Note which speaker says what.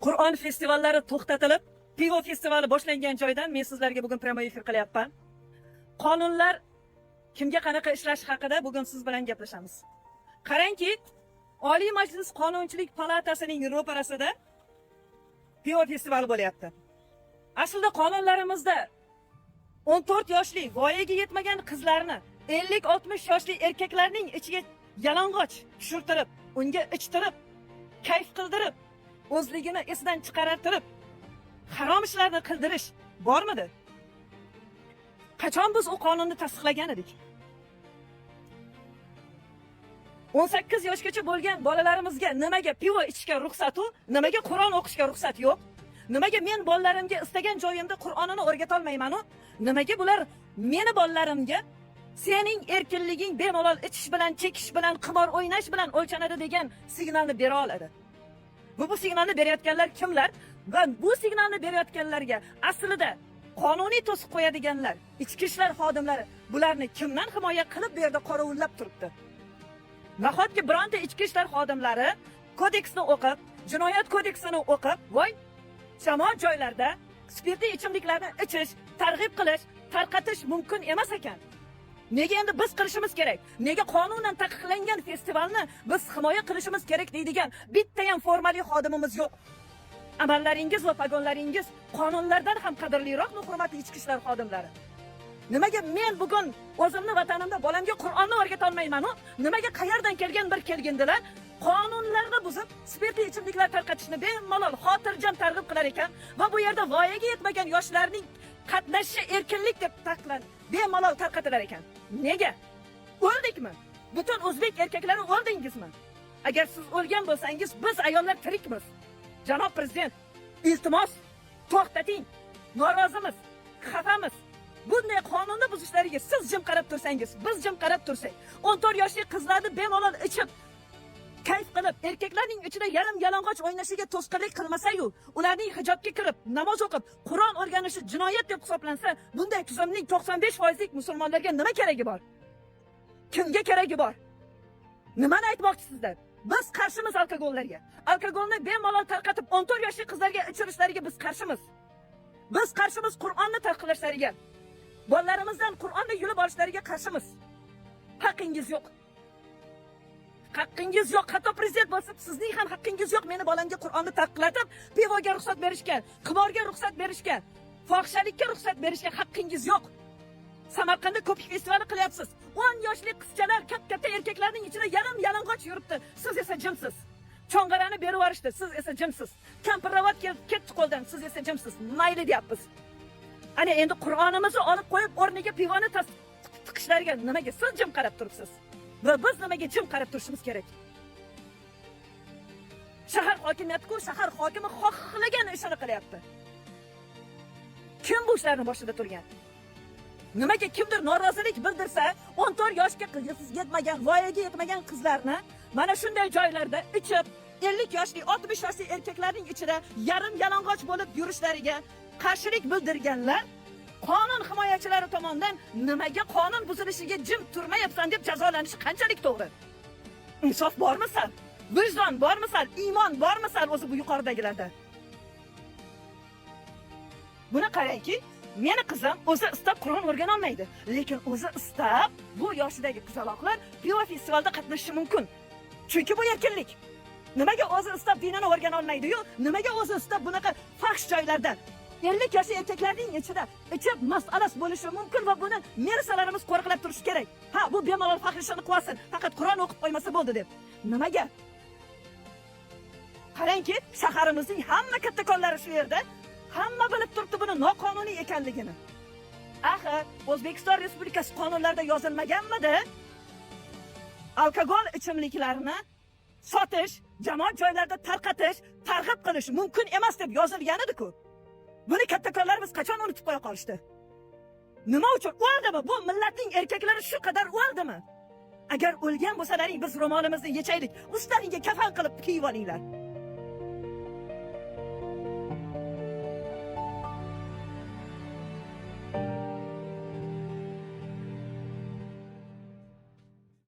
Speaker 1: Qur'on festivallari to'xtatilib, pivo festivali boshlangan joydan men sizlarga bugun prямой efir qilyapman. Qonunlar kimga qanaqa ishlashi haqida bugun siz bilan gaplashamiz. Qarangki, Oliy Majlis Qonunchilik palatasining ro'parasida pivo festivali bo'lyapti. Aslida qonunlarimizda 14 yoshli voyaga yetmagan qizlarni 50-60 yoshli erkaklarning ichiga yalang'och tushirtirib, unga ichtirib, kayf qildirib, o'zligini esidan chiqartirib, harom ishlarni qildirish bormidi? Qachon biz u qonunni tasdiqlagan edik? 18 yoshgacha bo'lgan bolalarimizga nimaga pivo ichishga ruxsat u, nimaga Qur'on o'qishga ruxsat yo'q? Nimaga men bolalarimga istagan joyimda Qur'onini o'rgata olmayman u? Nimaga bular meni bolalarimga sening erkinliging bemalol ichish bilan, chekish bilan, qimor o'ynash bilan o'lchanadi degan signalni bera oladi? Bu signalni berayotganlar kimlar? Va bu signalni berayotganlarga aslida qonuniy to'siq qo'yadiganlar, ichki ishlar xodimlari bularni kimdan himoya qilib bu yerda qorovullab turibdi? Nahotki bironta ichki ishlar xodimlari kodeksni o'qib, jinoyat kodeksini o'qib, voy, jamoat joylarda spirtli ichimliklarni ichish, targ'ib qilish, tarqatish mumkin emas ekan. Nega endi biz qilishimiz kerak? Nega qonunan taqiqlangan festivalni biz himoya qilishimiz kerak deydigan bitta ham formali xodimimiz yo'q? Amallaringiz va pagonlaringiz qonunlardan ham qadrliroq, hurmatli ichki ishlar xodimlari. Nimaga men bugun o'zimni vatanimda bolamga Qur'onni o'rgata olmayman-u? Nimaga qayerdan kelgan bir kelgindilar qonunlarni buzib, spirtli ichimliklar tarqatishni bemalol xotirjam targ'ib qilar ekan va bu yerda voyaga yetmagan yoshlarning qatnashishi erkinlik deb taqiqlanib, bemalol tarqatilar ekan. Nega? O'ldikmi? Butun o'zbek erkaklari o'ldingizmi? Agar siz o'lgan bo'lsangiz, biz ayollar tirikmiz. Janob prezident, iltimos, to'xtating. Norozimiz, xafamiz. Bunday qonunni buzishlariga siz jim qarab tursangiz, biz jim qarab tursak, 14 yoshli qizlarni bemalol ichib, kayf qilib, erkaklarning ichida yarim yalang'och o'ynashiga to'sqinlik qilmasa-yu, ularning hijobga kirib, namoz o'qib, Qur'on o'rganishi jinoyat deb hisoblansa, bunday tuzumning 95% musulmonlarga nima keragi bor? Kimga keragi bor? Nimani aytmoqchisizlar? Biz qarshimiz alkogollarga. Alkogolni bemalol tarqatib 14 yoshli qizlarga ichirishlariga biz qarshimiz. Biz qarshimiz Qur'onni tarqatishlariga. Bolalarimizdan Qur'onni yulib olishlariga qarshimiz. Haqqingiz yo'q. Haqqingiz yo'q. Hatto prezident bo'lsa, sizning ham haqqingiz yo'q meni bolamga Qur'onni taqiqlatib, pivoga ruxsat berishga, qimorga ruxsat berishga, fohishalikka ruxsat berishga haqqingiz yo'q. Samarqandda ko'pik festivali qilyapsiz. 10 yoshli qizchalar katta erkaklarning ichida yarim yalang'och yuribdi. Siz esa jimsiz. Cho'ng'arani berib yuborishdi, siz esa jimsiz. Kampirravat ketdi qo'ldan, siz esa jimsiz. Mayli deyapmiz. Ana endi Qur'onimizni olib qo'yib, o'rniga pivoni tiqishlariga nimaga siz jim qarab turibsiz? Va biz nimaga jim qarab turishimiz kerak? Shahar hokimiyati-ku, shahar hokimi xohlagan ishini qilyapti. Kim bu ishlarning boshida turgan? Nimaga kimdir norozilik bildirsa, 14 yoshga yetmagan, voyaga yetmagan qizlarni mana shunday joylarda ichib, 50 yoshli, 60 yoshli erkaklarning ichida yarim yalang'och bo'lib yurishlariga qarshilik bildirganlar qonun himoyachilari tomonidan nimaga qonun buzilishiga jim turmayapsan deb jazolanishi qanchalik to'g'ri? Insof bormi sal? Vijdon bormi sal? Iymon bormi sal o'zi bu yuqoridagilarda? Buni qarangki, meni qizim o'zi istab Qur'on o'rgana olmaydi, lekin o'zi istab bu yoshidagi qizaloqlar pivo festivalda qatnashishi mumkin. Chunki bu erkinlik. Nimaga o'zi istab dinini o'rgana olmaydi-yu? Nimaga o'zi istab bunaqa fahsh joylarda 50 yoshli erkaklarning ichida ichib mas'alas bo'lishi mumkin va buni mersalarimiz qo'riqlab turishi kerak. Ha, bu bemalol fahrishini qilasin, faqat Qur'on o'qib qo'ymasa bo'ldi deb. Nimaga? Qarangki, shaharimizning hamma kattakonlari shu yerda, hamma bilib turibdi buni noqonuniy ekanligini. Axir, O'zbekiston Respublikasi qonunlarida yozilmaganmidi? Alkogol ichimliklarni sotish, jamoat joylarida tarqatish, targ'ib qilish mumkin emas deb yozilgan edi-ku. Buni kattakonlarimiz qachon unutib qo'ya qolishdi? Nima uchun o'ldimi? Bu millatning erkaklari shu qadar o'ldimi? Agar o'lgan bo'lsalaring biz ro'molimizni yechaylik, ustlaringga kafan qilib kiyib olinglar.